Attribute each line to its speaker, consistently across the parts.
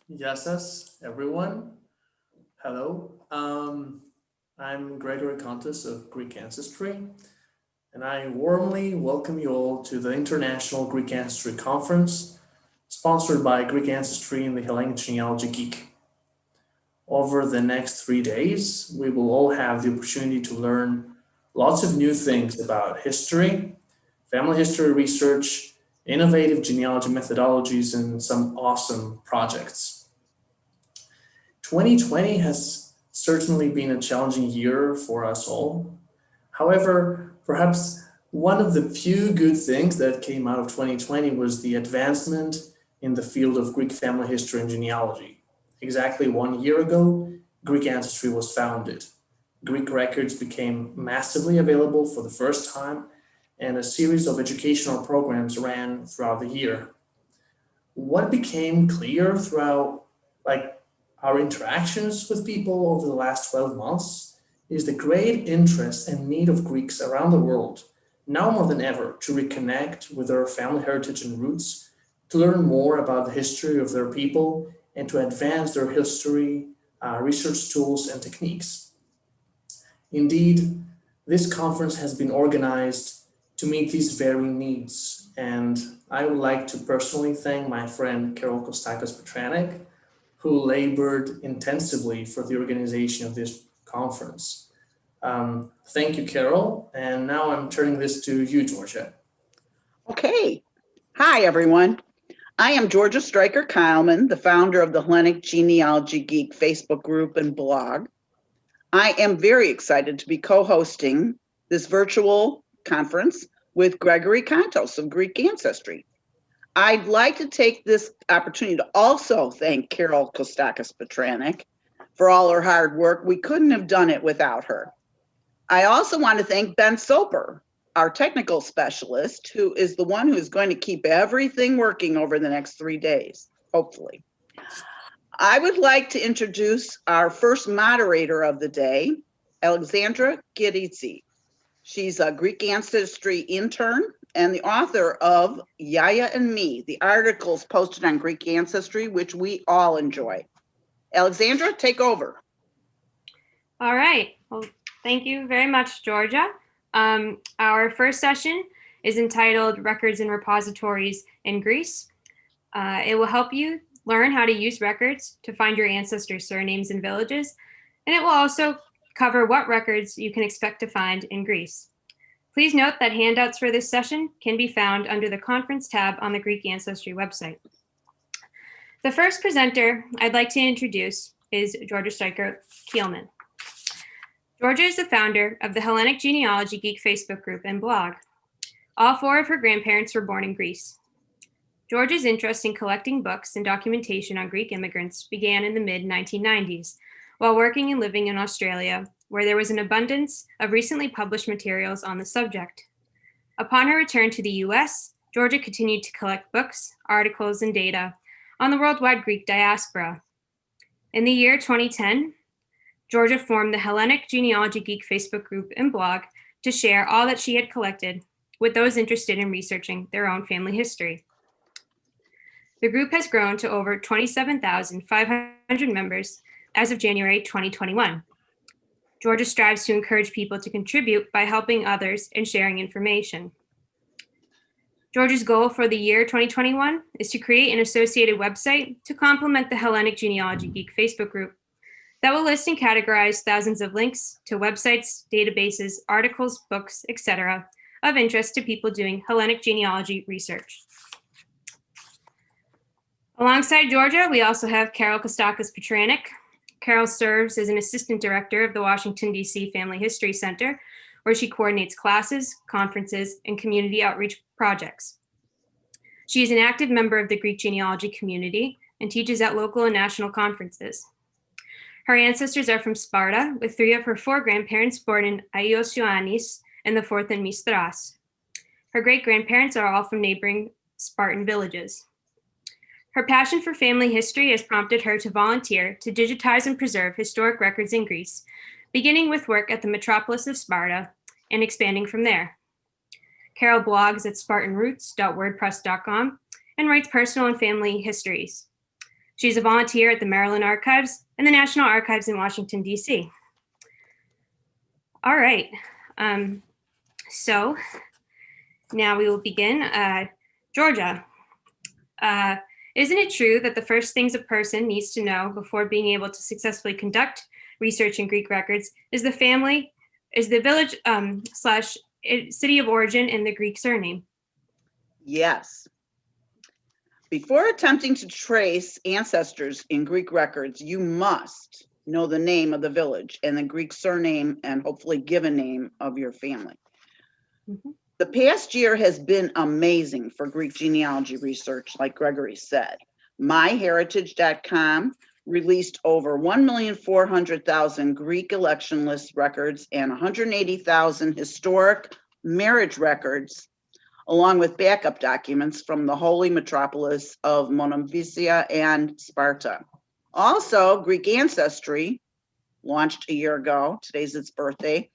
Speaker 1: Yes, everyone. Hello. I'm Gregory Contis of Greek Ancestry, and I warmly welcome you all to the International Greek Ancestry Conference, sponsored by Greek Ancestry and the Hellenic Genealogy Geek. Over the next 3 days, we will all have the opportunity to learn lots of new things about history, family history research, innovative genealogy methodologies, and some awesome projects. 2020 has certainly been a challenging year for us all. However, perhaps one of the few good things that came out of 2020 was the advancement in the field of Greek family history and genealogy. Exactly 1 year ago, Greek Ancestry was founded. Greek records became massively available for the first time, and a series of educational programs ran throughout the year. What became clear throughout like our interactions with people over the last 12 months is the great interest and need of Greeks around the world, now more than ever, to reconnect with their family heritage and roots, to learn more about the history of their people, and to advance their history, research tools, and techniques. Indeed, this conference has been organized to meet these very needs, and I would like to personally thank my friend Carol Kostakos Petranek, who labored intensively for the organization of this conference. Thank you, Carol, and now I'm turning this to you, Georgia.
Speaker 2: Okay. Hi, everyone. I am Georgia Stryker Keilman, the founder of the Hellenic Genealogy Geek Facebook group and blog. I am very excited to be co-hosting this virtual conference with Gregory Contos of Greek Ancestry. I'd like to take this opportunity to also thank Carol Kostakos Petranek for all her hard work. We couldn't have done it without her. I also want to thank Ben Soper, our technical specialist, who is the one who's going to keep everything working over the next 3 days, hopefully. I would like to introduce our first moderator of the day, Alexandra Girizzi. She's a Greek Ancestry intern and the author of Yaya and Me, the articles posted on Greek Ancestry, which we all enjoy. Alexandra, take over.
Speaker 3: All right. Well, thank you very much, Georgia. Our first session is entitled Records and Repositories in Greece. It will help you learn how to use records to find your ancestors' surnames and villages, and it will also cover what records you can expect to find in Greece. Please note that handouts for this session can be found under the Conference tab on the Greek Ancestry website. The first presenter I'd like to introduce is Georgia Stryker Keilman. Georgia is the founder of the Hellenic Genealogy Geek Facebook group and blog. All four of her grandparents were born in Greece. Georgia's interest in collecting books and documentation on Greek immigrants began in the mid-1990s while working and living in Australia, where there was an abundance of recently published materials on the subject. Upon her return to the US, Georgia continued to collect books, articles, and data on the worldwide Greek diaspora. In the year 2010, Georgia formed the Hellenic Genealogy Geek Facebook group and blog to share all that she had collected with those interested in researching their own family history. The group has grown to over 27,500 members as of January 2021. Georgia strives to encourage people to contribute by helping others and sharing information. Georgia's goal for the year 2021 is to create an associated website to complement the Hellenic Genealogy Geek Facebook group that will list and categorize thousands of links to websites, databases, articles, books, etc., of interest to people doing Hellenic genealogy research. Alongside Georgia, we also have Carol Kostakos Petranek. Carol serves as an assistant director of the Washington, D.C. Family History Center, where she coordinates classes, conferences, and community outreach projects. She is an active member of the Greek genealogy community and teaches at local and national conferences. Her ancestors are from Sparta, with 3 of her 4 grandparents born in Aios Ioannis and the 4th in Mistras. Her great-grandparents are all from neighboring Spartan villages. Her passion for family history has prompted her to volunteer to digitize and preserve historic records in Greece, beginning with work at the metropolis of Sparta and expanding from there. Carol blogs at spartanroots.wordpress.com and writes personal and family histories. She's a volunteer at the Maryland Archives and the National Archives in Washington, D.C. All right. So now we will begin. Georgia, isn't it true that the first things a person needs to know before being able to successfully conduct research in Greek records is the village slash city of origin and the Greek surname?
Speaker 2: Yes. Before attempting to trace ancestors in Greek records, you must know the name of the village and the Greek surname and hopefully given name of your family.
Speaker 3: Mm-hmm.
Speaker 2: The past year has been amazing for Greek genealogy research, like Gregory said. MyHeritage.com released over 1,400,000 Greek election list records and 180,000 historic marriage records, along with backup documents from the holy metropolis of Monomvysia and Sparta. Also, Greek Ancestry, launched a year ago, today's its birthday,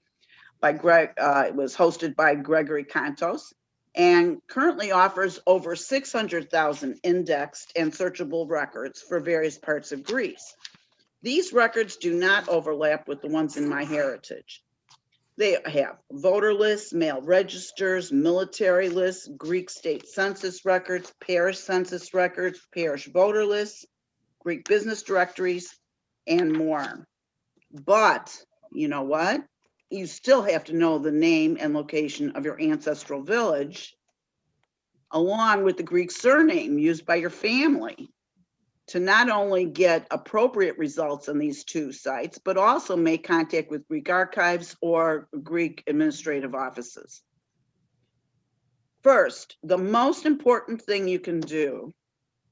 Speaker 2: it was hosted by Gregory Kantos, and currently offers over 600,000 indexed and searchable records for various parts of Greece. These records do not overlap with the ones in MyHeritage. They have voter lists, mail registers, military lists, Greek state census records, parish census records, parish voter lists, Greek business directories, and more. But you know what? You still have to know the name and location of your ancestral village, along with the Greek surname used by your family, to not only get appropriate results on these two sites, but also make contact with Greek archives or Greek administrative offices. First, the most important thing you can do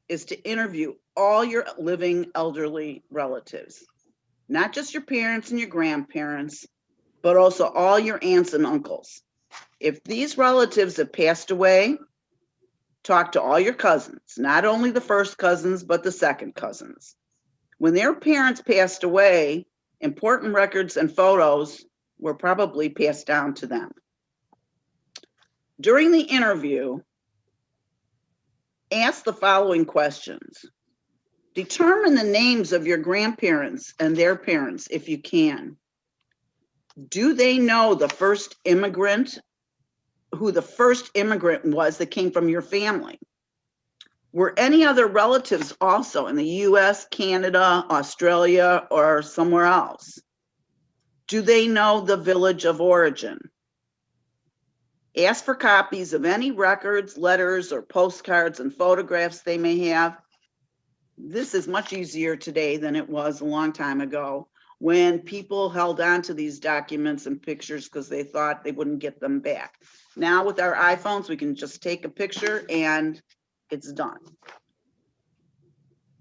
Speaker 2: is to interview all your living elderly relatives, not just your parents and your grandparents, but also all your aunts and uncles. If these relatives have passed away, talk to all your cousins, not only the first cousins, but the second cousins. When their parents passed away, important records and photos were probably passed down to them. During the interview, ask the following questions. Determine the names of your grandparents and their parents if you can. Do they know the first immigrant, who the first immigrant was that came from your family? Were any other relatives also in the US, Canada, Australia, or somewhere else? Do they know the village of origin? Ask for copies of any records, letters, or postcards and photographs they may have. This is much easier today than it was a long time ago, when people held on to these documents and pictures because they thought they wouldn't get them back. Now with our iPhones, we can just take a picture and it's done.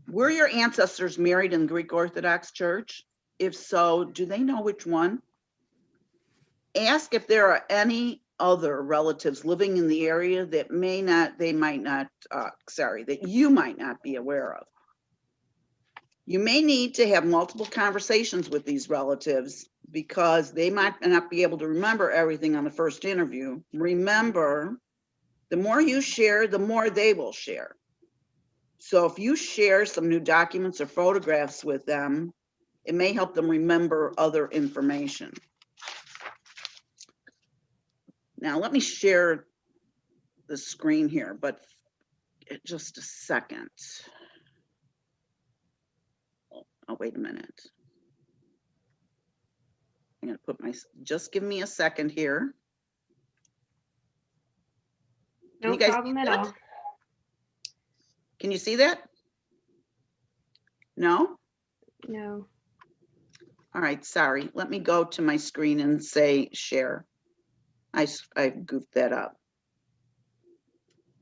Speaker 2: Were your ancestors married in the Greek Orthodox Church? If so, do they know which one? Ask if there are any other relatives living in the area that that you might not be aware of. You may need to have multiple conversations with these relatives because they might not be able to remember everything on the first interview. Remember, the more you share, the more they will share. So if you share some new documents or photographs with them, it may help them remember other information. Now let me share the screen here, but just a second. Oh, wait a minute. I'm gonna put just give me a second here.
Speaker 3: No problem at all.
Speaker 2: Can you see that? No?
Speaker 3: No.
Speaker 2: All right, sorry. Let me go to my screen and say share. I goofed that up.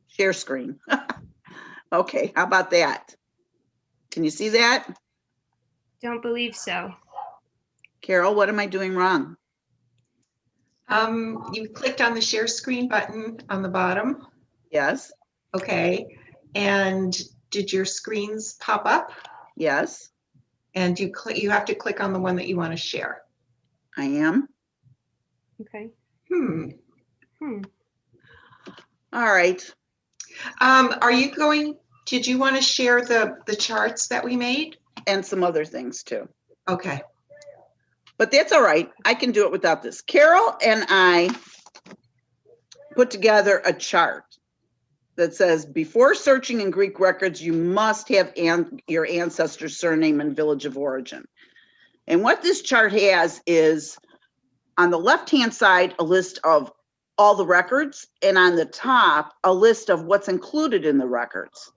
Speaker 2: Share screen. Okay, how about that? Can you see that?
Speaker 3: Don't believe so.
Speaker 2: Carol, what am I doing wrong?
Speaker 4: You clicked on the share screen button on the bottom.
Speaker 2: Yes.
Speaker 4: Okay. And did your screens pop up?
Speaker 2: Yes.
Speaker 4: And you have to click on the one that you want to share.
Speaker 2: I am.
Speaker 3: Okay.
Speaker 2: All right.
Speaker 4: Are you going Did you want to share the charts that we made?
Speaker 2: And some other things too.
Speaker 4: Okay.
Speaker 2: But that's all right. I can do it without this. Carol and I put together a chart that says, before searching in Greek records, you must have your ancestor's surname and village of origin. And what this chart has is, on the left-hand side, a list of all the records, and on the top, a list of what's included in the records,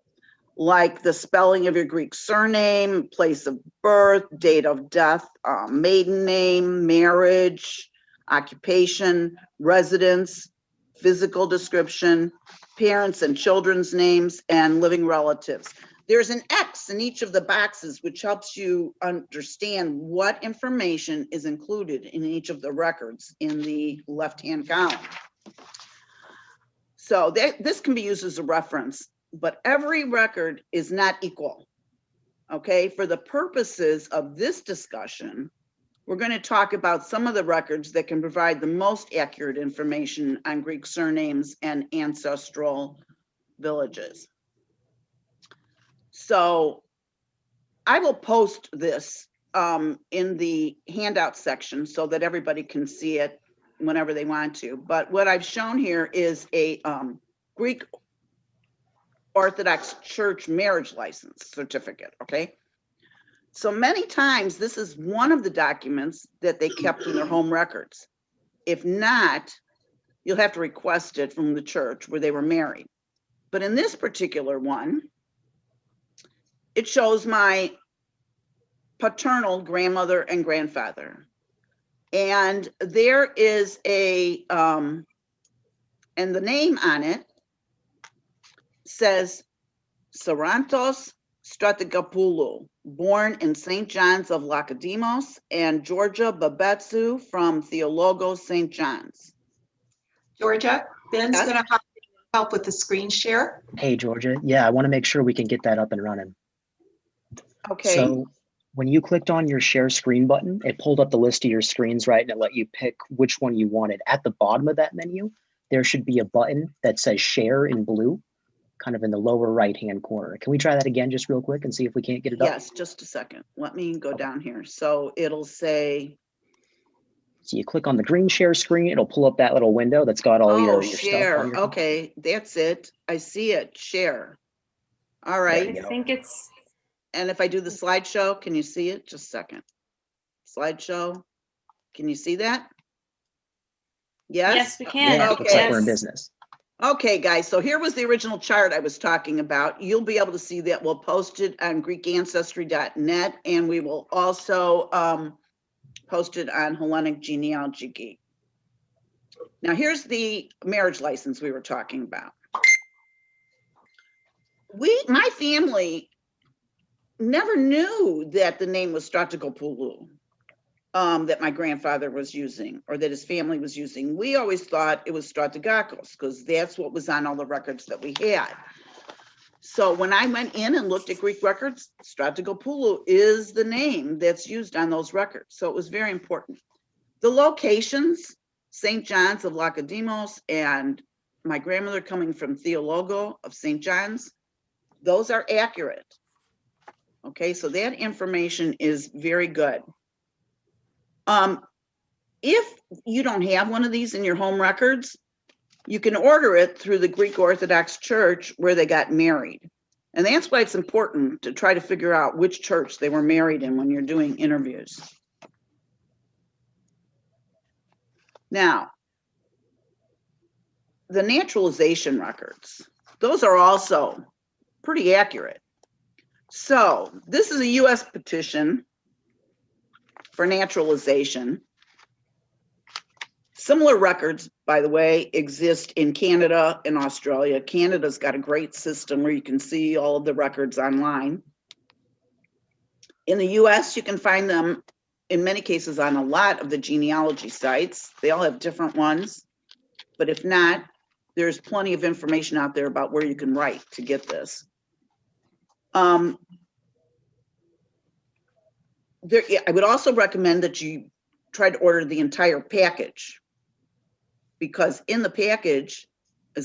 Speaker 2: like the spelling of your Greek surname, place of birth, date of death, maiden name, marriage, occupation, residence, physical description, parents and children's names, and living relatives. There's an X in each of the boxes, which helps you understand what information is included in each of the records in the left-hand column. So this can be used as a reference, but every record is not equal. Okay, for the purposes of this discussion, we're going to talk about some of the records that can provide the most accurate information on Greek surnames and ancestral villages. So I will post this in the handout section so that everybody can see it whenever they want to. But what I've shown here is a Greek Orthodox Church marriage license certificate, okay? So many times this is one of the documents that they kept in their home records. If not, you'll have to request it from the church where they were married. But in this particular one, it shows my paternal grandmother and grandfather. And there is a, and the name on it says Sarantos Stratigapoulou, born in St. John's of Lakodimos, and Georgia Babetsu from Theologos St. John's.
Speaker 4: Georgia, Ben's
Speaker 2: Yes?
Speaker 4: going to help with the screen share.
Speaker 5: Hey, Georgia. Yeah, I want to make sure we can get that up and running.
Speaker 2: Okay.
Speaker 5: So when you clicked on your share screen button, it pulled up the list of your screens, right? And it let you pick which one you wanted. At the bottom of that menu, there should be a button that says share in blue, kind of in the lower right-hand corner. Can we try that again just real quick and see if we can't get it up?
Speaker 2: Yes, just a second. Let me go down here. So it'll say,
Speaker 5: So you click on the green share screen, it'll pull up that little window that's got all your stuff
Speaker 2: share.
Speaker 5: on your
Speaker 2: Okay, that's it. I see it. Share. All right.
Speaker 5: you
Speaker 3: I
Speaker 5: go.
Speaker 3: think it's,
Speaker 2: And if I do the slideshow, can you see it? Just a second. Slideshow. Can you see that? Yes?
Speaker 3: yes, we can.
Speaker 5: Yeah, looks like we're in
Speaker 3: Yes.
Speaker 5: business.
Speaker 2: Okay, guys, so here was the original chart I was talking about. You'll be able to see that. We'll post it on greekancestry.net, and we will also post it on Hellenic Genealogy Geek. Now, here's the marriage license we were talking about. My family never knew that the name was Stratigapoulou, that my grandfather was using, or that his family was using. We always thought it was Stryker because that's what was on all the records that we had. So when I went in and looked at Greek records, Stratigapoulou is the name that's used on those records. So it was very important. The locations, St. John's of Lakodimos and my grandmother coming from Theologo of St. John's, those are accurate. Okay, so that information is very good. If you don't have one of these in your home records, you can order it through the Greek Orthodox Church where they got married. And that's why it's important to try to figure out which church they were married in when you're doing interviews. Now, the naturalization records, those are also pretty accurate. So this is a US petition for naturalization. Similar records, by the way, exist in Canada and Australia. Canada's got a great system where you can see all of the records online. In the US, you can find them in many cases on a lot of the genealogy sites. They all have different ones, but if not, there's plenty of information out there about where you can write to get this. I would also recommend that you try to order the entire package, because in the package,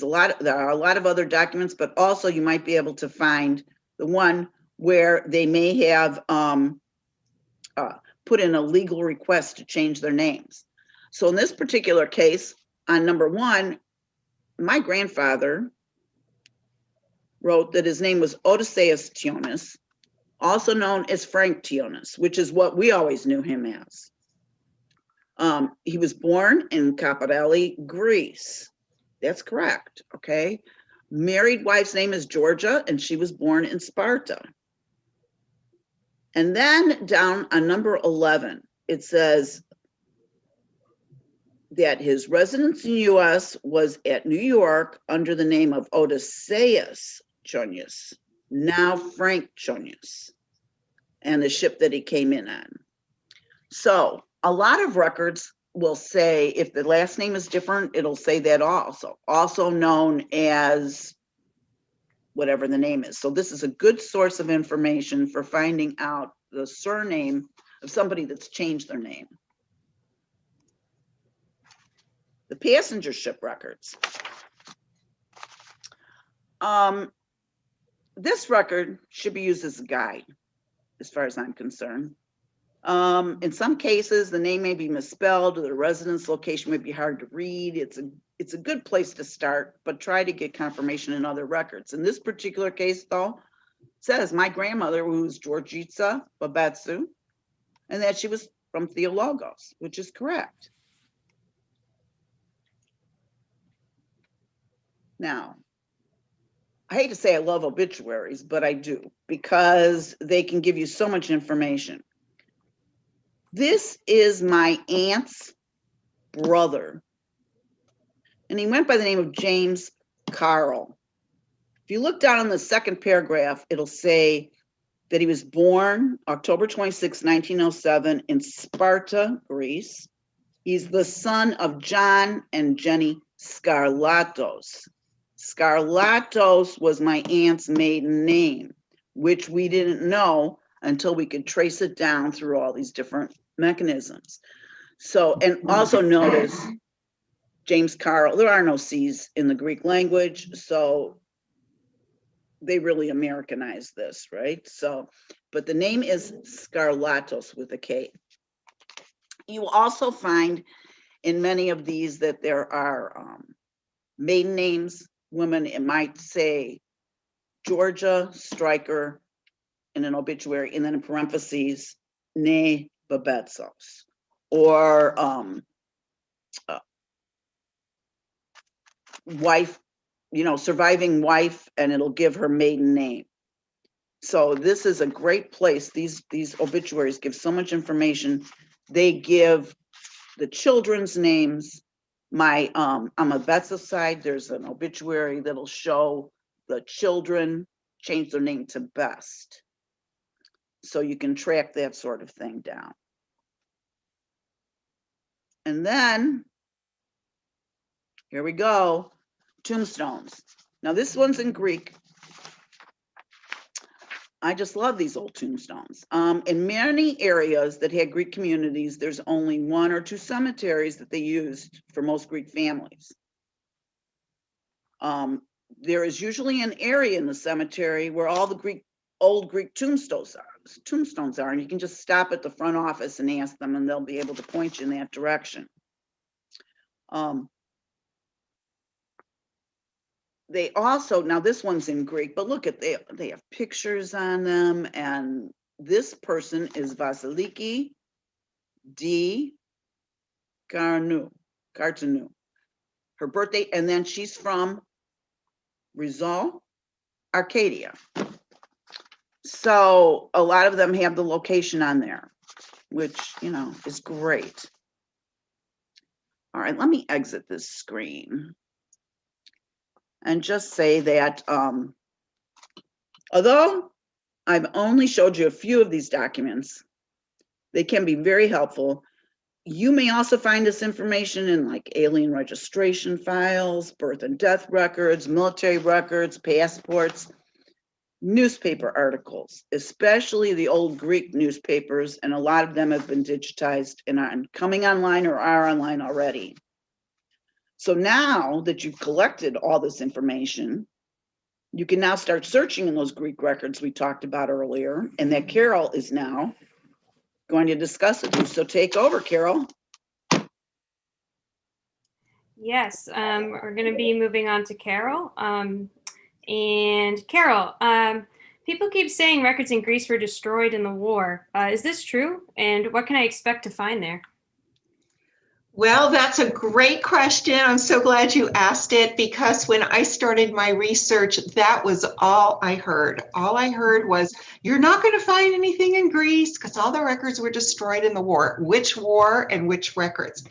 Speaker 2: there are a lot of other documents, but also you might be able to find the one where they may have put in a legal request to change their names. So in this particular case, on number 1, my grandfather wrote that his name was Odysseus Tionis, also known as Frank Tionis, which is what we always knew him as. He was born in Kapareli, Greece. That's correct, okay? Married wife's name is Georgia, and she was born in Sparta. And then down on number 11, it says that his residence in the US was at New York under the name of Odysseus Chonius, now Frank Chonius, and the ship that he came in on. So a lot of records will say, if the last name is different, it'll say that also known as whatever the name is. So this is a good source of information for finding out the surname of somebody that's changed their name. The passenger ship records. This record should be used as a guide, as far as I'm concerned. In some cases, the name may be misspelled, or the residence location may be hard to read. It's a good place to start, but try to get confirmation in other records. In this particular case, though, it says my grandmother, who's Georgitsa Babetsu, and that she was from Theologos, which is correct. Now, I hate to say I love obituaries, but I do, because they can give you so much information. This is my aunt's brother, and he went by the name of James Carl. If you look down on the second paragraph, it'll say that he was born October 26, 1907 in Sparta, Greece. He's the son of John and Jenny Skarlatos. Skarlatos was my aunt's maiden name, which we didn't know until we could trace it down through all these different mechanisms. So, and also notice James Carl, there are no C's in the Greek language, so they really Americanized this, right? So, but the name is Skarlatos with a K. You will also find in many of these that there are maiden names. Women, it might say Georgia Stryker in an obituary, and then in parentheses, ne Babetsos, or wife, surviving wife, and it'll give her maiden name. So this is a great place. These obituaries give so much information. They give the children's names. On my Betsa's side, there's an obituary that'll show the children change their name to Best. So you can track that sort of thing down. And then, here we go, tombstones. Now this one's in Greek. I just love these old tombstones. In many areas that had Greek communities, there's only 1 or 2 cemeteries that they used for most Greek families. There is usually an area in the cemetery where all the old Greek tombstones are, and you can just stop at the front office and ask them, and they'll be able to point you in that direction. They also, now this one's in Greek, but look at, they have pictures on them, and this person is Vasiliki D. Cartanu. Her birthday, and then she's from Rizal, Arcadia. So a lot of them have the location on there, which, is great. All right, let me exit this screen and just say that although I've only showed you a few of these documents, they can be very helpful. You may also find this information in like alien registration files, birth and death records, military records, passports, newspaper articles, especially the old Greek newspapers, and a lot of them have been digitized and are coming online or are online already. So now that you've collected all this information, you can now start searching in those Greek records we talked about earlier, and that Carol is now going to discuss with you. So take over, Carol.
Speaker 3: Yes, we're going to be moving on to Carol. And Carol, people keep saying records in Greece were destroyed in the war. Is this true? And what can I expect to find there?
Speaker 4: Well, that's a great question. I'm so glad you asked it, because when I started my research, that was all I heard. All I heard was, you're not going to find anything in Greece because all the records were destroyed in the war. Which war and which records?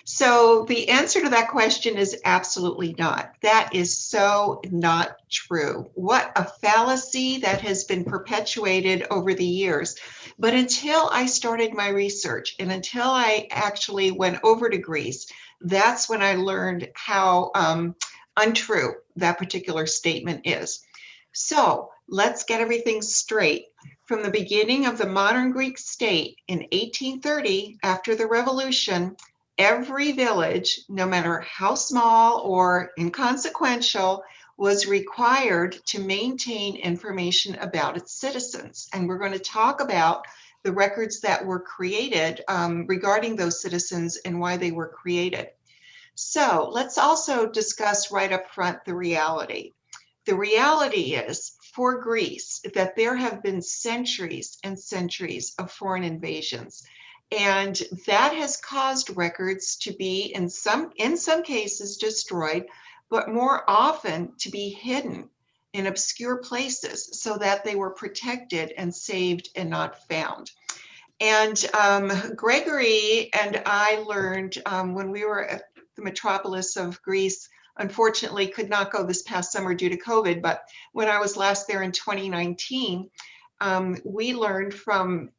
Speaker 4: So the answer to that question is absolutely not. That is so not true. What a fallacy that has been perpetuated over the years. But until I started my research and until I actually went over to Greece, that's when I learned how untrue that particular statement is. So let's get everything straight. From the beginning of the modern Greek state in 1830, after the revolution, every village, no matter how small or inconsequential, was required to maintain information about its citizens. And we're going to talk about the records that were created regarding those citizens and why they were created. So let's also discuss right up front the reality. The reality is, for Greece, that there have been centuries and centuries of foreign invasions. And that has caused records to be, in some cases, destroyed, but more often to be hidden in obscure places so that they were protected and saved and not found. And Gregory and I learned when we were at the metropolis of Greece, unfortunately could not go this past summer due to COVID, but when I was last there in 2019, we learned from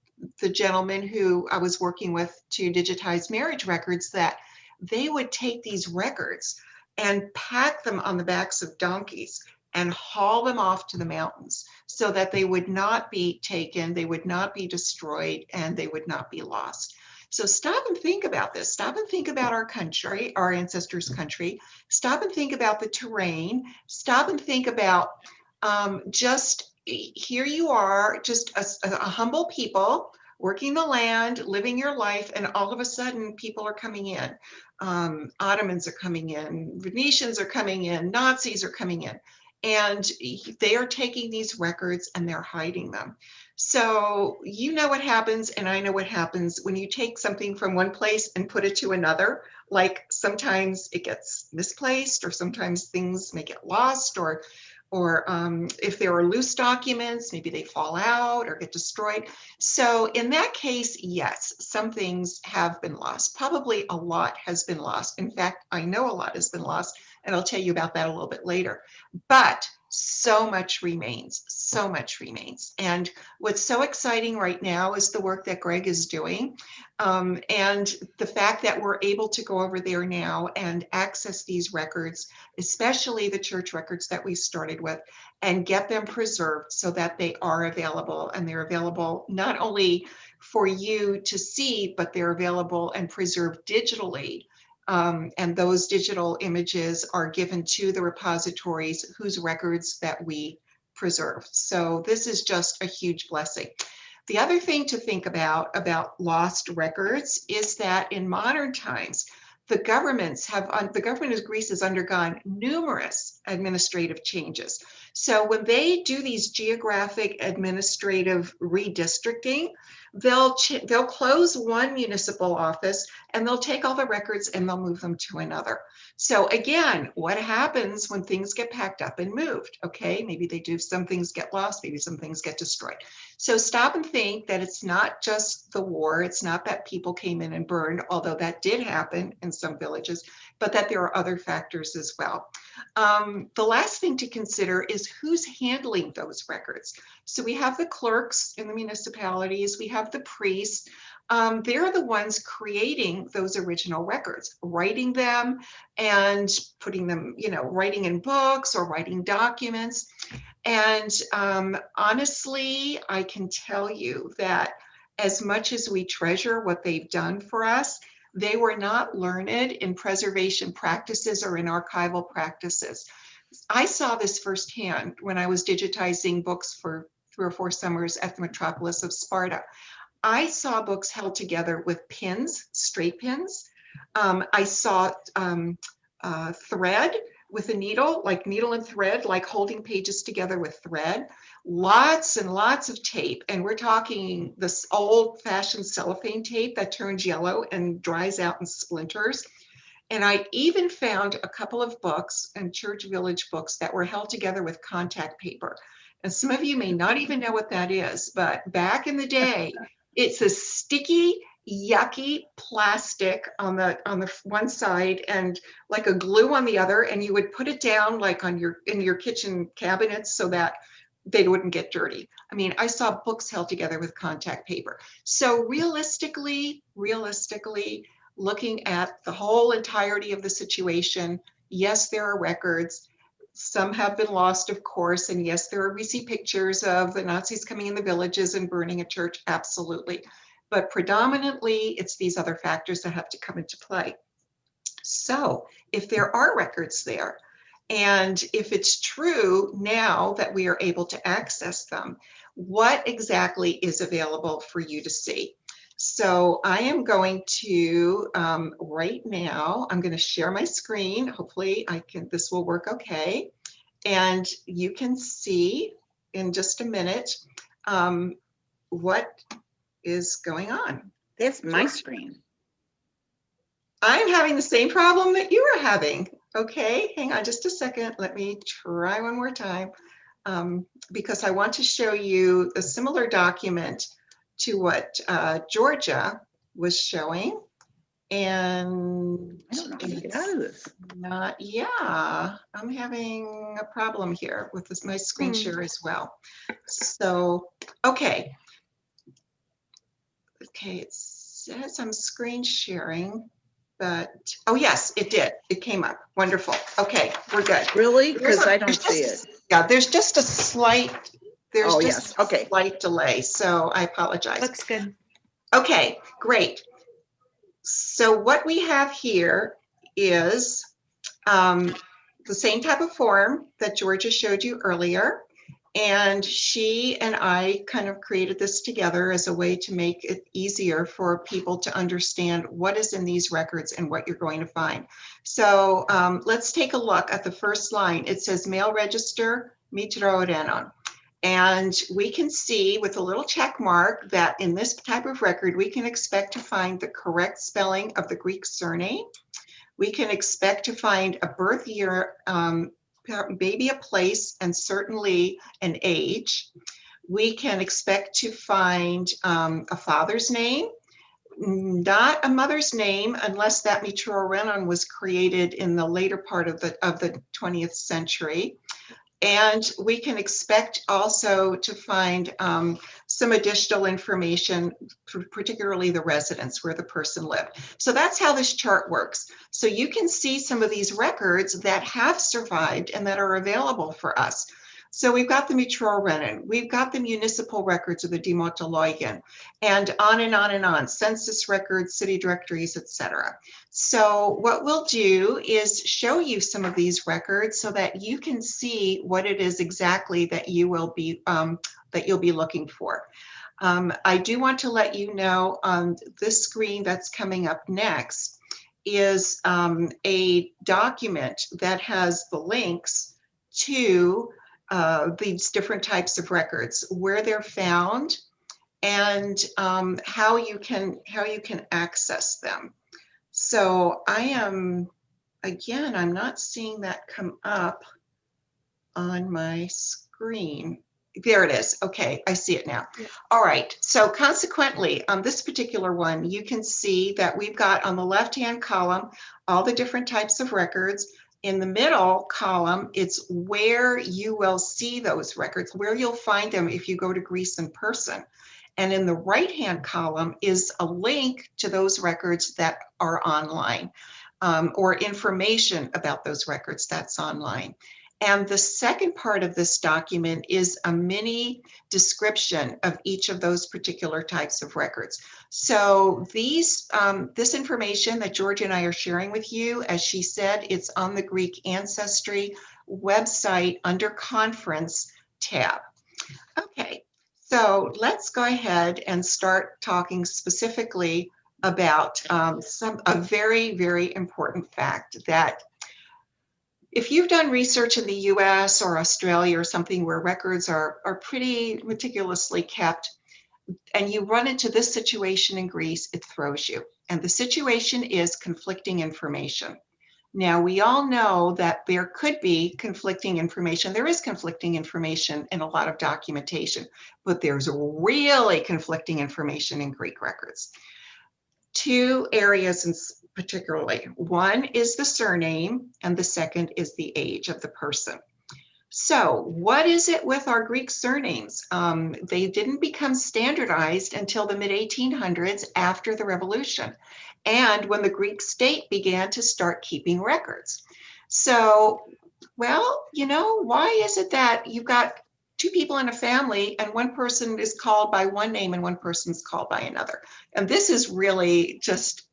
Speaker 4: the gentleman who I was working with to digitize marriage records that they would take these records and pack them on the backs of donkeys and haul them off to the mountains so that they would not be taken, they would not be destroyed, and they would not be lost. So stop and think about this. Stop and think about our country, our ancestors' country. Stop and think about the terrain. Stop and think about just here you are, just a humble people working the land, living your life, and all of a sudden people are coming in. Ottomans are coming in, Venetians are coming in, Nazis are coming in, and they are taking these records and they're hiding them. So you know what happens, and I know what happens when you take something from one place and put it to another. Like sometimes it gets misplaced, or sometimes things may get lost, or if there are loose documents, maybe they fall out or get destroyed. So in that case, yes, some things have been lost. Probably a lot has been lost. In fact, I know a lot has been lost, and I'll tell you about that a little bit later. But so much remains, so much remains. And what's so exciting right now is the work that Greg is doing. And the fact that we're able to go over there now and access these records, especially the church records that we started with, and get them preserved so that they are available. And they're available not only for you to see, but they're available and preserved digitally. And those digital images are given to the repositories whose records that we preserve. So this is just a huge blessing. The other thing to think about lost records is that in modern times, the government of Greece has undergone numerous administrative changes. So when they do these geographic administrative redistricting, they'll close one municipal office and they'll take all the records and they'll move them to another. So again, what happens when things get packed up and moved? Okay, maybe they do, some things get lost, maybe some things get destroyed. So stop and think that it's not just the war, it's not that people came in and burned, although that did happen in some villages, but that there are other factors as well. The last thing to consider is who's handling those records. So we have the clerks in the municipalities, we have the priests. They're the ones creating those original records, writing them and putting them, writing in books or writing documents. And honestly, I can tell you that as much as we treasure what they've done for us, They were not learned in preservation practices or in archival practices. I saw this firsthand when I was digitizing books for 3 or 4 summers at the metropolis of Sparta. I saw books held together with pins, straight pins. I saw thread with a needle, like needle and thread, like holding pages together with thread. Lots and lots of tape. And we're talking this old-fashioned cellophane tape that turns yellow and dries out in splinters. And I even found a couple of books and church village books that were held together with contact paper. And some of you may not even know what that is, but back in the day, it's a sticky, yucky plastic on the one side and like a glue on the other, and you would put it down like in your kitchen cabinets so that they wouldn't get dirty. I mean, I saw books held together with contact paper. So realistically, looking at the whole entirety of the situation, yes, there are records. Some have been lost, of course, and yes, we see pictures of the Nazis coming in the villages and burning a church, absolutely. But predominantly, it's these other factors that have to come into play. So if there are records there, and if it's true now that we are able to access them, what exactly is available for you to see? So I am going to, right now, I'm going to share my screen. Hopefully this will work okay. And you can see in just a minute what is going on.
Speaker 2: That's my screen.
Speaker 4: I'm having the same problem that you are having. Okay, hang on just a second. Let me try one more time because I want to show you a similar document to what Georgia was showing. And
Speaker 2: I don't know how to get out of this.
Speaker 4: I'm having a problem here with my screen share as well. So, okay, it says I'm screen sharing, but, oh yes, it did. It came up. Wonderful. Okay, we're good.
Speaker 2: Really? Because I don't see it.
Speaker 4: Yeah, there's just a slight,
Speaker 2: Okay.
Speaker 4: slight delay, so I apologize.
Speaker 3: Looks good.
Speaker 4: Okay, great. So what we have here is the same type of form that Georgia showed you earlier. And she and I kind of created this together as a way to make it easier for people to understand what is in these records and what you're going to find. So let's take a look at the first line. It says mail register Mitrorenon. And we can see with a little check mark that in this type of record, we can expect to find the correct spelling of the Greek surname. We can expect to find a birth year, maybe a place, and certainly an age. We can expect to find a father's name, not a mother's name, unless that Mitrorenon was created in the later part of the 20th century. And we can expect also to find some additional information, particularly the residence where the person lived. So that's how this chart works. So you can see some of these records that have survived and that are available for us. So we've got the Mitrorenon, we've got the municipal records of the Demologian, and on and on and on, census records, city directories, etc. So what we'll do is show you some of these records so that you can see what it is exactly that you will be you'll be looking for. I do want to let you know on this screen that's coming up next is a document that has the links to these different types of records, where they're found, and how you can access them. So I'm not seeing that come up on my screen. There it is. Okay, I see it now. Yeah. All right, so consequently, on this particular one, you can see that we've got on the left-hand column all the different types of records. In the middle column, it's where you will see those records, where you'll find them if you go to Greece in person. And in the right-hand column is a link to those records that are online, or information about those records that's online. And the second part of this document is a mini description of each of those particular types of records. So this information that Georgia and I are sharing with you, as she said, it's on the Greek Ancestry website under Conference tab. Okay, so let's go ahead and start talking specifically about a very, very important fact that if you've done research in the US or Australia or something where records are pretty meticulously kept, and you run into this situation in Greece, it throws you. And the situation is conflicting information. Now, we all know that there could be conflicting information. There is conflicting information in a lot of documentation, but there's really conflicting information in Greek records. Two areas particularly. One is the surname, and the second is the age of the person. So what is it with our Greek surnames? They didn't become standardized until the mid-1800s after the Revolution, and when the Greek state began to start keeping records. So, well, you know, why is it that you've got two people in a family and one person is called by one name and one person's called by another? And this is really just,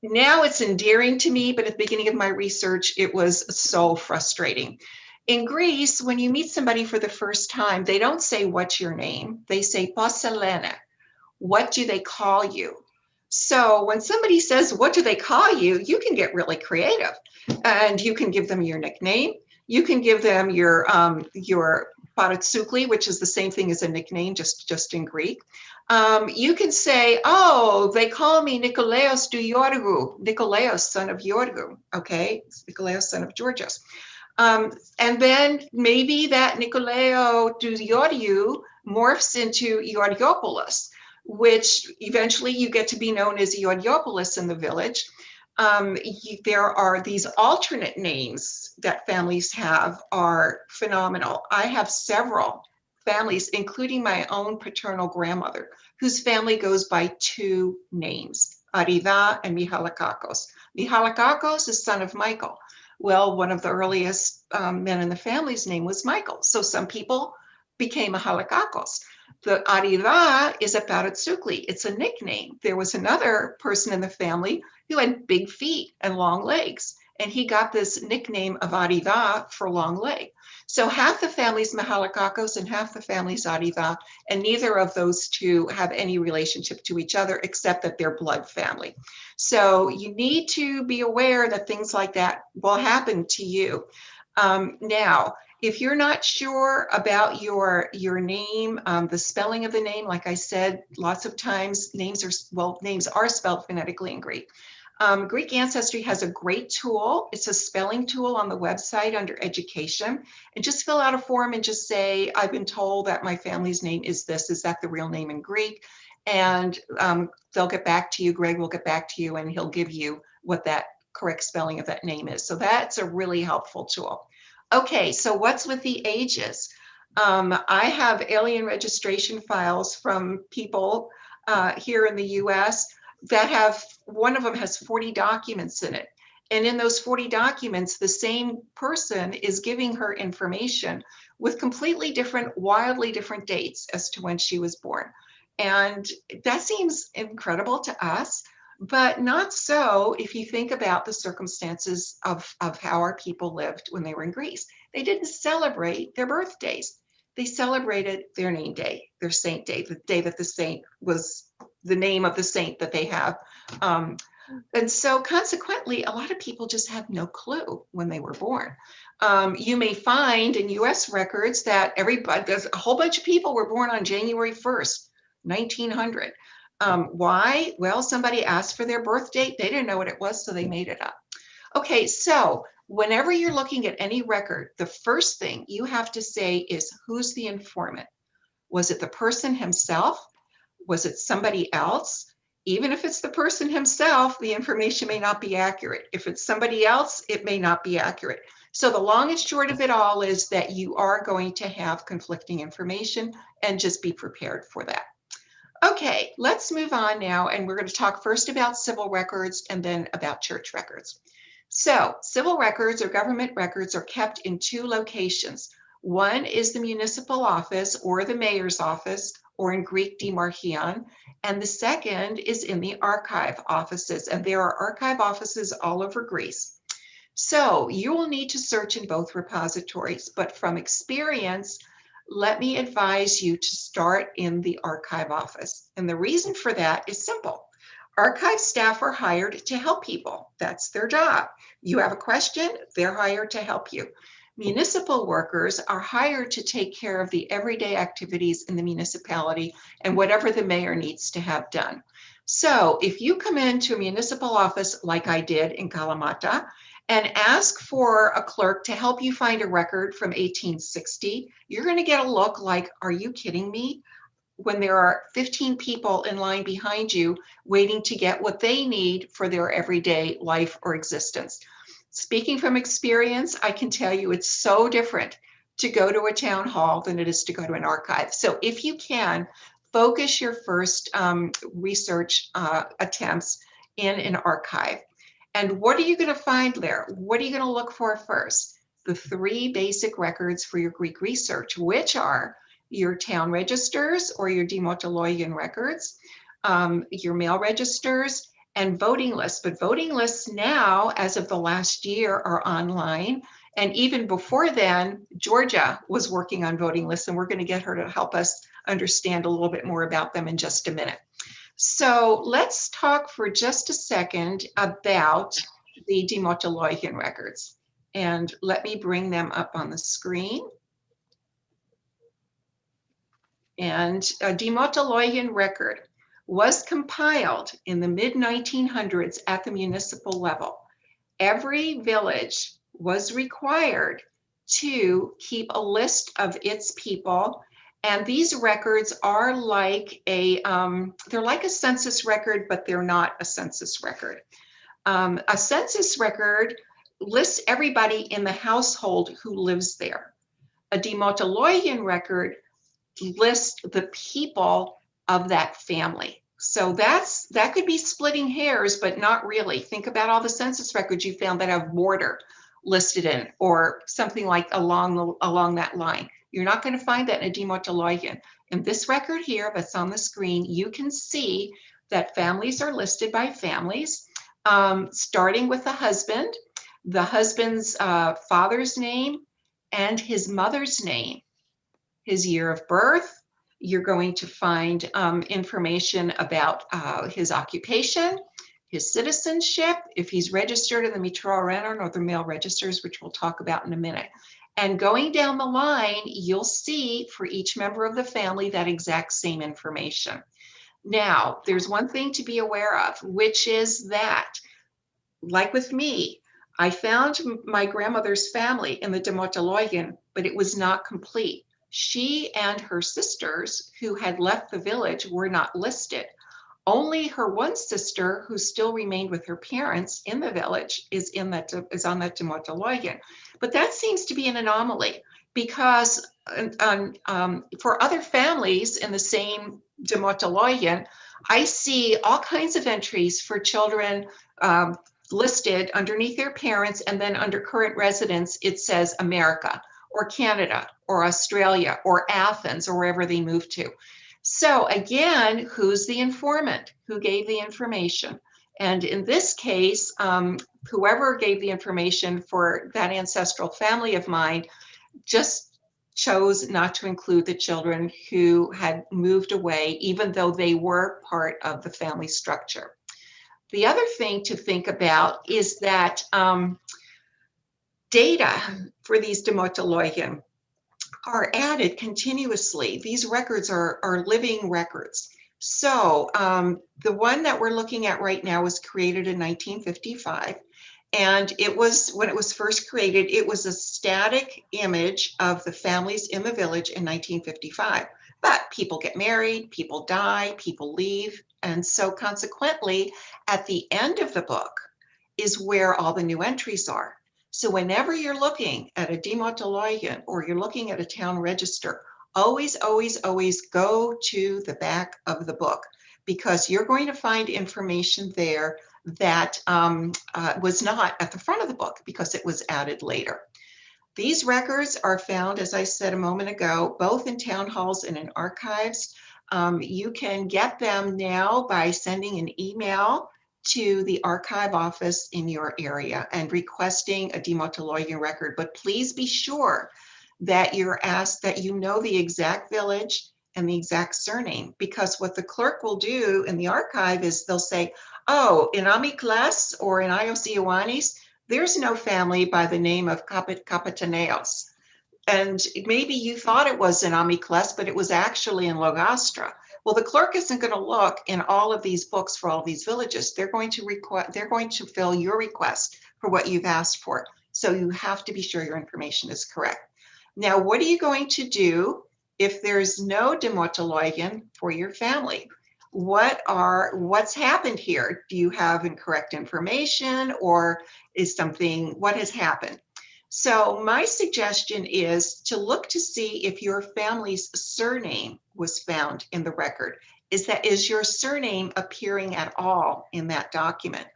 Speaker 4: now it's endearing to me, but at the beginning of my research, it was so frustrating. In Greece, when you meet somebody for the first time, they don't say, what's your name? They say, "Πώς σε λένε?" What do they call you? So when somebody says, what do they call you? You can get really creative, and you can give them your nickname. You can give them your paratsoukli, which is the same thing as a nickname, just in Greek. You can say, oh, they call me Nikolaos du Yorgu, Nikolaos, son of Yorgu, okay? Nikolaos, son of Georgios. And then maybe that Nikolao du Yorgu morphs into Yorgopoulos, which eventually you get to be known as Yorgopoulos in the village. There are these alternate names that families have are phenomenal. I have several families, including my own paternal grandmother, whose family goes by two names, Arida and Mihalakakos. Mihalakakos is son of Michael. Well, one of the earliest men in the family's name was Michael. So some people became Mihalakakos. The Arida is a paratsoukli. It's a nickname. There was another person in the family who had big feet and long legs, and he got this nickname of Arida for long leg. So half the family's Mihalakakos and half the family's Arida, and neither of those two have any relationship to each other except that they're blood family. So you need to be aware that things like that will happen to you. Now, if you're not sure about your name, the spelling of the name, like I said, lots of times names are spelled phonetically in Greek. Greek Ancestry has a great tool. It's a spelling tool on the website under education, and just fill out a form and just say, I've been told that my family's name is this. Is that the real name in Greek? And they'll get back to you. Greg will get back to you, and he'll give you what that correct spelling of that name is. So that's a really helpful tool. Okay, so what's with the ages? I have alien registration files from people here in the US that have, one of them has 40 documents in it. And in those 40 documents, the same person is giving her information with completely different, wildly different dates as to when she was born. And that seems incredible to us, but not so if you think about the circumstances of how our people lived when they were in Greece. They didn't celebrate their birthdays. They celebrated their name day, their saint day, the day that the saint was the name of the saint that they have. And so consequently, a lot of people just have no clue when they were born. You may find in US records that there's a whole bunch of people were born on January 1st, 1900. Why? Well, somebody asked for their birth date. They didn't know what it was, so they made it up. Okay, so whenever you're looking at any record, the first thing you have to say is, who's the informant? Was it the person himself? Was it somebody else? Even if it's the person himself, the information may not be accurate. If it's somebody else, it may not be accurate. So the long and short of it all is that you are going to have conflicting information, and just be prepared for that. Okay, let's move on now, and we're going to talk first about civil records and then about church records. So civil records or government records are kept in two locations. One is the municipal office or the mayor's office, or in Greek, Demologian, and the second is in the archive offices, and there are archive offices all over Greece. So you will need to search in both repositories, but from experience, let me advise you to start in the archive office. And the reason for that is simple. Archive staff are hired to help people. That's their job. You have a question, they're hired to help you. Municipal workers are hired to take care of the everyday activities in the municipality and whatever the mayor needs to have done. So if you come into a municipal office like I did in Kalamata and ask for a clerk to help you find a record from 1860, you're going to get a look like, are you kidding me? When there are 15 people in line behind you waiting to get what they need for their everyday life or existence. Speaking from experience, I can tell you it's so different to go to a town hall than it is to go to an archive. So if you can, focus your first research attempts in an archive. And what are you going to find there? What are you going to look for first? The three basic records for your Greek research, which are your town registers or your Demologian records, your mail registers, and voting lists. But voting lists now, as of the last year, are online. And even before then, Georgia was working on voting lists, and we're going to get her to help us understand a little bit more about them in just a minute. So let's talk for just a second about the Demologian records. And let me bring them up on the screen. And a Demologian record was compiled in the mid-1900s at the municipal level. Every village was required to keep a list of its people, and these records are like they're like a census record, but they're not a census record. A census record lists everybody in the household who lives there. A Demologian record list the people of that family. So that could be splitting hairs, but not really. Think about all the census records you found that have border listed in, or something like along that line. You're not going to find that in a Demologian. In this record here that's on the screen, you can see that families are listed by families, starting with the husband's father's name and his mother's name, his year of birth. You're going to find information about his occupation, his citizenship, if he's registered in the Metropolitan or the mail registers, which we'll talk about in a minute. And going down the line, you'll see for each member of the family that exact same information. Now, there's one thing to be aware of, which is that, like with me, I found my grandmother's family in the Demologian, but it was not complete. She and her sisters who had left the village were not listed. Only her one sister, who still remained with her parents in the village, is on that Demologian. But that seems to be an anomaly, because for other families in the same Demologian, I see all kinds of entries for children listed underneath their parents, and then under current residence, it says America or Canada or Australia or Athens or wherever they moved to. So again, who's the informant? Who gave the information? And in this case, whoever gave the information for that ancestral family of mine just chose not to include the children who had moved away, even though they were part of the family structure. The other thing to think about is that data for these Demologian are added continuously. These records are living records. So the one that we're looking at right now was created in 1955. And it was, when it was first created, it was a static image of the families in the village in 1955. But people get married, people die, people leave. And so consequently, at the end of the book is where all the new entries are. So whenever you're looking at a Demologian or you're looking at a town register, always, always, always go to the back of the book, because you're going to find information there that was not at the front of the book because it was added later. These records are found, as I said a moment ago, both in town halls and in archives. You can get them now by sending an email to the archive office in your area and requesting a Demologian record. But please be sure that you're asked that you know the exact village and the exact surname, because what the clerk will do in the archive is they'll say, oh, in Amiclas or in Iosioannis, there's no family by the name of Kapitaneos. And maybe you thought it was in Amiclas, but it was actually in Logastra. Well, the clerk isn't going to look in all of these books for all these villages. They're going to fill your request for what you've asked for. So you have to be sure your information is correct. Now, what are you going to do if there's no Demologian for your family? What's happened here? Do you have incorrect information, or what has happened? So my suggestion is to look to see if your family's surname was found in the record. Is your surname appearing at all in that document?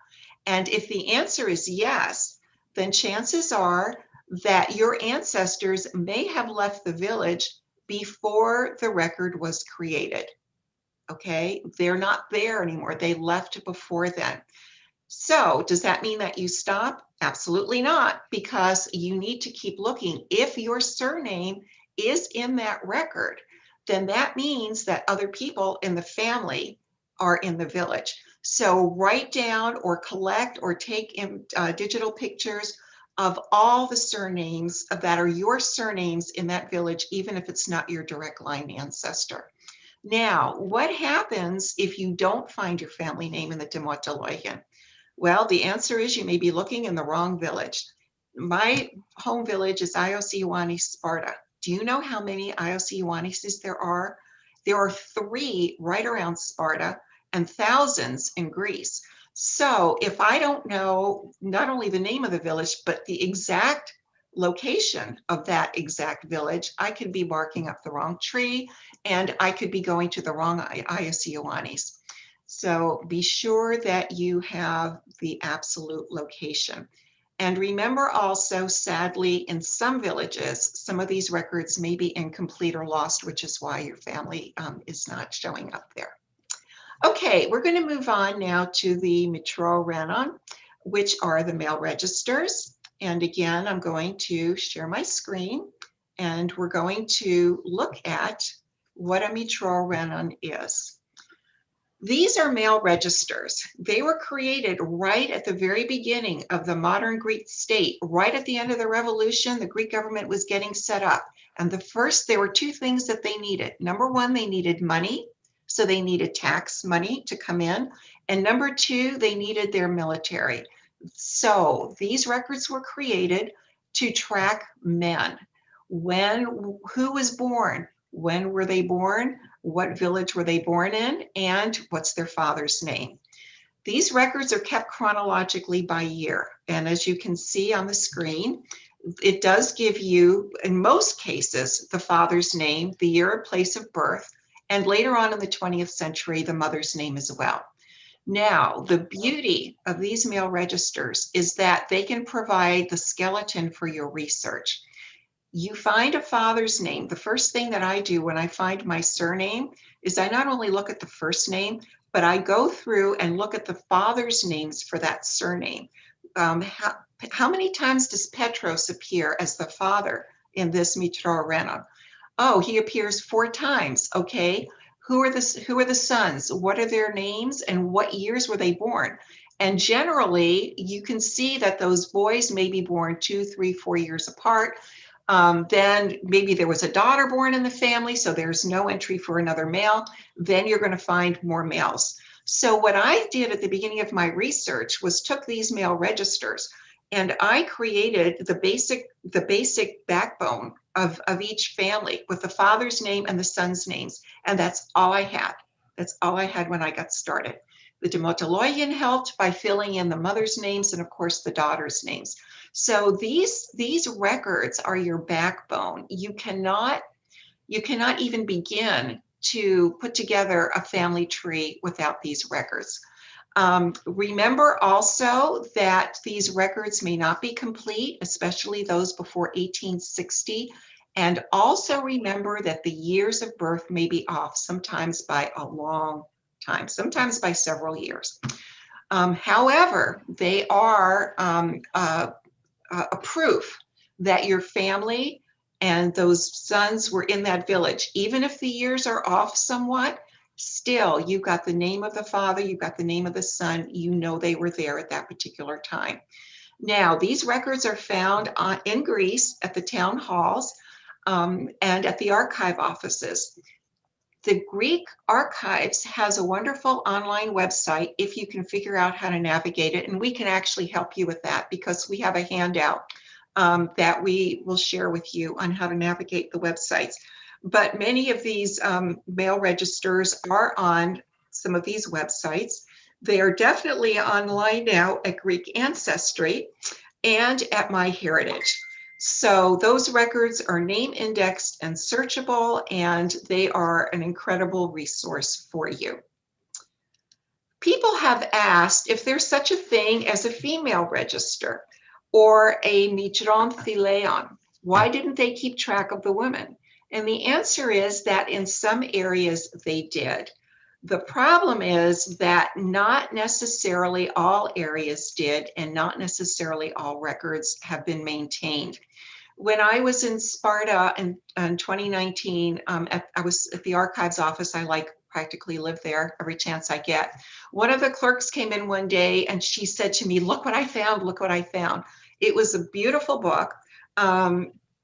Speaker 4: And if the answer is yes, then chances are that your ancestors may have left the village before the record was created. Okay, they're not there anymore. They left before then. So does that mean that you stop? Absolutely not, because you need to keep looking. If your surname is in that record, then that means that other people in the family are in the village. So write down or collect or take digital pictures of all the surnames that are your surnames in that village, even if it's not your direct line ancestor. Now, what happens if you don't find your family name in the Demologian? Well, the answer is you may be looking in the wrong village. My home village is Iosioannis, Sparta. Do you know how many Iosioannises there are? There are 3 right around Sparta and thousands in Greece. So if I don't know not only the name of the village, but the exact location of that exact village, I could be barking up the wrong tree, and I could be going to the wrong Iosioannis. So be sure that you have the absolute location. And remember also, sadly, in some villages, some of these records may be incomplete or lost, which is why your family is not showing up there. Okay, we're going to move on now to the Mitro Renon, which are the male registers. And again, I'm going to share my screen, and we're going to look at what a Mitro Renon is. These are male registers. They were created right at the very beginning of the modern Greek state. Right at the end of the revolution, the Greek government was getting set up. And there were 2 things that they needed. Number 1, they needed money. So they needed tax money to come in. And number 2, they needed their military. So these records were created to track men. Who was born? When were they born? What village were they born in? And what's their father's name? These records are kept chronologically by year. And as you can see on the screen, it does give you, in most cases, the father's name, the year and place of birth, and later on in the 20th century, the mother's name as well. Now, the beauty of these male registers is that they can provide the skeleton for your research. You find a father's name. The first thing that I do when I find my surname is I not only look at the first name, but I go through and look at the father's names for that surname. How many times does Petros appear as the father in this Mitro Renon? Oh, he appears 4 times. Okay, who are the sons? What are their names and what years were they born? And generally, you can see that those boys may be born 2, 3, 4 years apart. Then maybe there was a daughter born in the family, so there's no entry for another male. Then you're going to find more males. So what I did at the beginning of my research was took these male registers and I created the basic backbone of each family with the father's name and the son's names. And that's all I had. That's all I had when I got started. The Demologian helped by filling in the mother's names and of course the daughter's names. So these records are your backbone. You cannot even begin to put together a family tree without these records. Remember also that these records may not be complete, especially those before 1860. And also remember that the years of birth may be off, sometimes by a long time, sometimes by several years. However, they are a proof that your family and those sons were in that village. Even if the years are off somewhat, still you've got the name of the father, you've got the name of the son, you know they were there at that particular time. Now, these records are found in Greece at the town halls and at the archive offices. The Greek Archives has a wonderful online website if you can figure out how to navigate it, and we can actually help you with that because we have a handout that we will share with you on how to navigate the websites. But many of these mail registers are on some of these websites. They are definitely online now at Greek Ancestry and at MyHeritage. So those records are name indexed and searchable, and they are an incredible resource for you. People have asked if there's such a thing as a female register or a mitron thileon. Why didn't they keep track of the women? And the answer is that in some areas they did. The problem is that not necessarily all areas did, and not necessarily all records have been maintained. When I was in Sparta in 2019, I was at the archives office. I practically live there every chance I get. One of the clerks came in one day and she said to me, "Look what I found, look what I found." It was a beautiful book,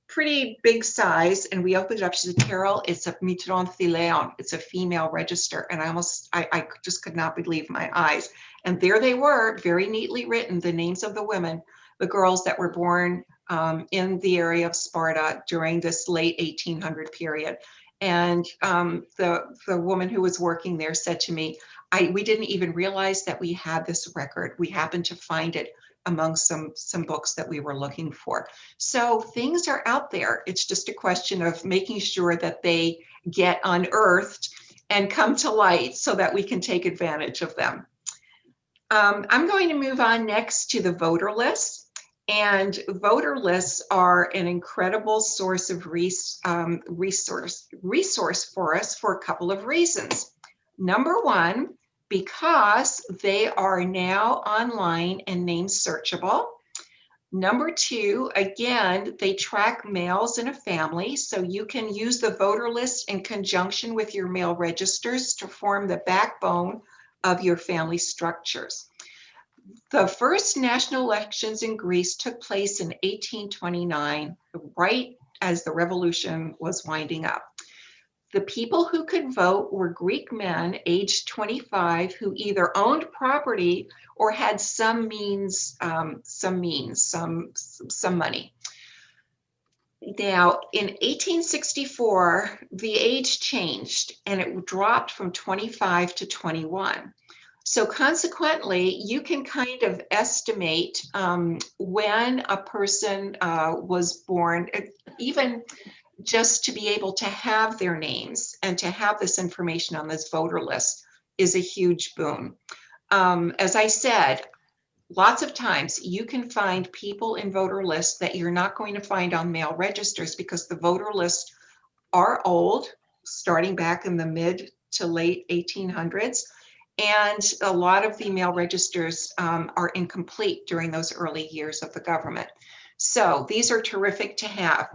Speaker 4: pretty big size, and we opened it up. She said, "Carol, it's a mitron thileon. It's a female register." And I just could not believe my eyes. And there they were, very neatly written, the names of the women, the girls that were born in the area of Sparta during this late 1800 period. And the woman who was working there said to me, we didn't even realize that we had this record. We happened to find it among some books that we were looking for. So things are out there. It's just a question of making sure that they get unearthed and come to light so that we can take advantage of them. I'm going to move on next to the voter lists. And voter lists are an incredible source of resource for us for a couple of reasons. Number one, because they are now online and name searchable. Number two, again, they track males in a family, so you can use the voter list in conjunction with your male registers to form the backbone of your family structures. The first national elections in Greece took place in 1829, right as the revolution was winding up. The people who could vote were Greek men aged 25 who either owned property or had some money. Now, in 1864, the age changed and it dropped from 25 to 21. So consequently, you can kind of estimate when a person was born, even just to be able to have their names and to have this information on this voter list is a huge boon. As I said, lots of times you can find people in voter lists that you're not going to find on male registers because the voter lists are old, starting back in the mid to late 1800s. And a lot of the male registers are incomplete during those early years of the government. So these are terrific to have.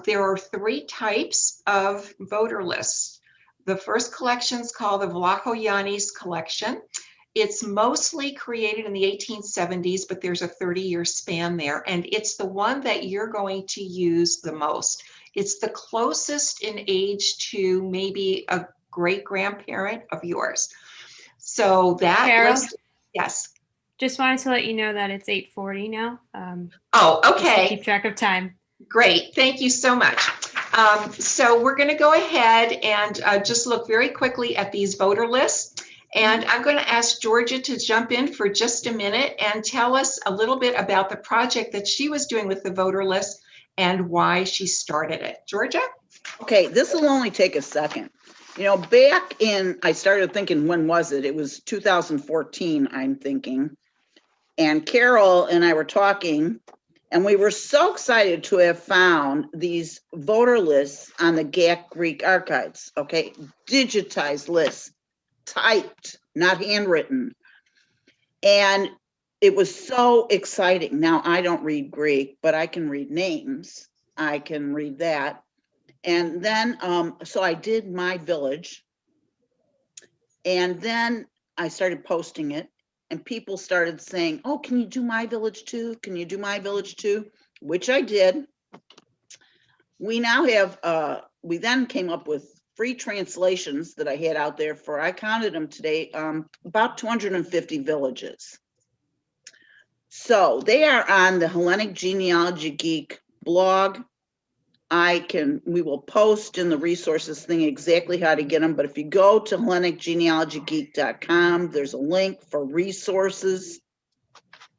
Speaker 4: There are three types of voter lists. The first collection is called the Vlachoyannis collection. It's mostly created in the 1870s, but there's a 30-year span there. And it's the one that you're going to use the most. It's the closest in age to maybe a great-grandparent of yours. So that
Speaker 3: Carol,
Speaker 4: list, yes.
Speaker 3: Just wanted to let you know that it's 8:40 now.
Speaker 4: Oh, okay.
Speaker 3: Just to keep track of time.
Speaker 4: Great, thank you so much. So we're going to go ahead and just look very quickly at these voter lists. And I'm going to ask Georgia to jump in for just a minute and tell us a little bit about the project that she was doing with the voter list and why she started it. Georgia?
Speaker 2: Okay, this will only take a second. You know, back in, I started thinking, when was it? It was 2014, I'm thinking. And Carol and I were talking, and we were so excited to have found these voter lists on the GAC Greek archives, okay? Digitized lists, typed, not handwritten. And it was so exciting. Now, I don't read Greek, but I can read names. I can read that. And then, so I did my village. And then I started posting it, and people started saying, oh, can you do my village too? Can you do my village too? Which I did. We now have, we then came up with free translations that I had out there for, I counted them today, about 250 villages. So they are on the Hellenic Genealogy Geek blog. We will post in the resources thing exactly how to get them, but if you go to HellenicGenealogyGeek.com, there's a link for resources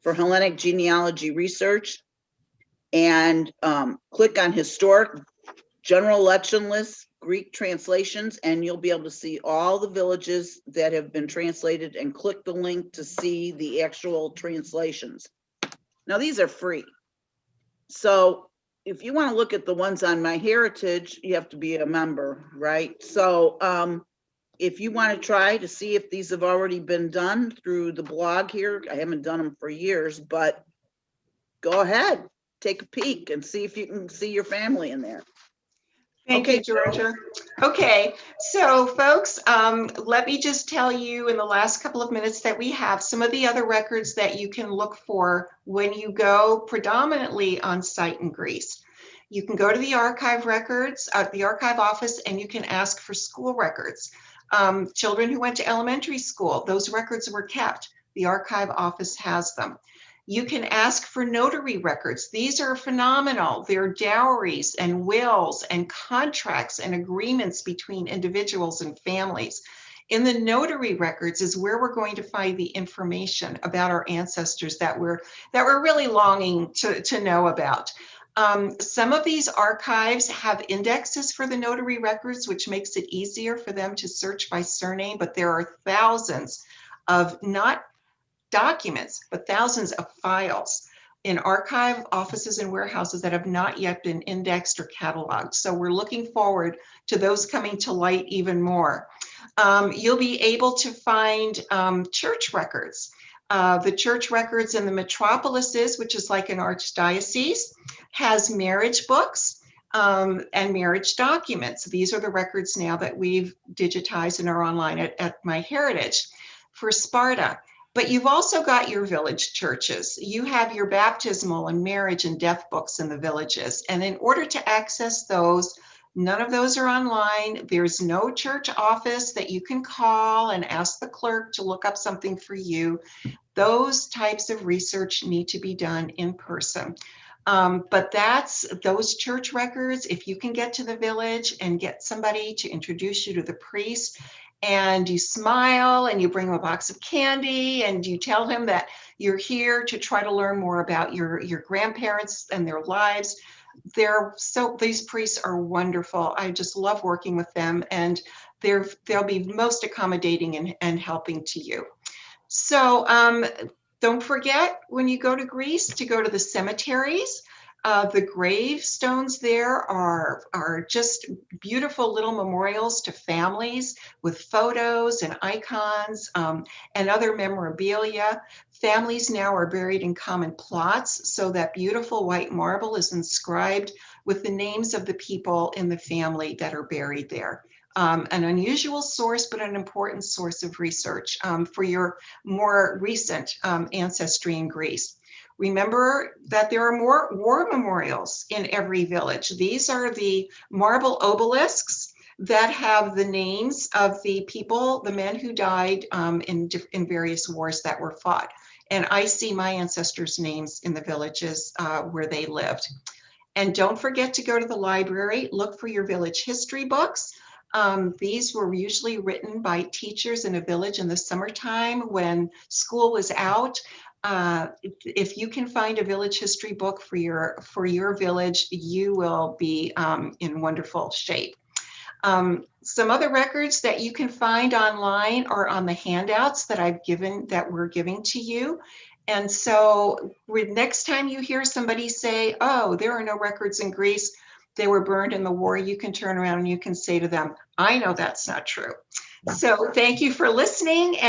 Speaker 2: for Hellenic genealogy research, and click on historic general election lists, Greek translations, and you'll be able to see all the villages that have been translated, and click the link to see the actual translations. Now, these are free. So if you want to look at the ones on MyHeritage, you have to be a member, right? So if you want to try to see if these have already been done through the blog here, I haven't done them for years, but go ahead, take a peek and see if you can see your family in there.
Speaker 4: Thank you, Georgia. Okay, so folks, let me just tell you in the last couple of minutes that we have some of the other records that you can look for when you go predominantly on site in Greece. You can go to the archive records, the archive office, and you can ask for school records. Children who went to elementary school, those records were kept. The archive office has them. You can ask for notary records. These are phenomenal. They're dowries and wills and contracts and agreements between individuals and families. In the notary records is where we're going to find the information about our ancestors that we're really longing to know about. Some of these archives have indexes for the notary records, which makes it easier for them to search by surname, but there are thousands of not documents, but thousands of files in archive offices and warehouses that have not yet been indexed or cataloged. So we're looking forward to those coming to light even more. You'll be able to find church records. The church records in the metropolises, which is like an archdiocese, has marriage books and marriage documents. These are the records now that we've digitized and are online at MyHeritage. For Sparta, but you've also got your village churches. You have your baptismal and marriage and death books in the villages. And in order to access those, none of those are online. There's no church office that you can call and ask the clerk to look up something for you. Those types of research need to be done in person. But those church records, if you can get to the village and get somebody to introduce you to the priest, and you smile and you bring him a box of candy and you tell him that you're here to try to learn more about your grandparents and their lives. These priests are wonderful. I just love working with them, and they'll be most accommodating and helping to you. So don't forget when you go to Greece to go to the cemeteries. The gravestones there are just beautiful little memorials to families with photos and icons and other memorabilia. Families now are buried in common plots, so that beautiful white marble is inscribed with the names of the people in the family that are buried there. An unusual source, but an important source of research for your more recent ancestry in Greece. Remember that there are more war memorials in every village. These are the marble obelisks that have the names of the people, the men who died in various wars that were fought. And I see my ancestors' names in the villages where they lived. And don't forget to go to the library, look for your village history books. These were usually written by teachers in a village in the summertime when school was out. If you can find a village history book for your village, you will be in wonderful shape. Some other records that you can find online are on the handouts that we're giving to you. And so next time you hear somebody say, oh, there are no records in Greece, they were burned in the war, you can turn around and you can say to them, I know that's not true. So thank you for listening.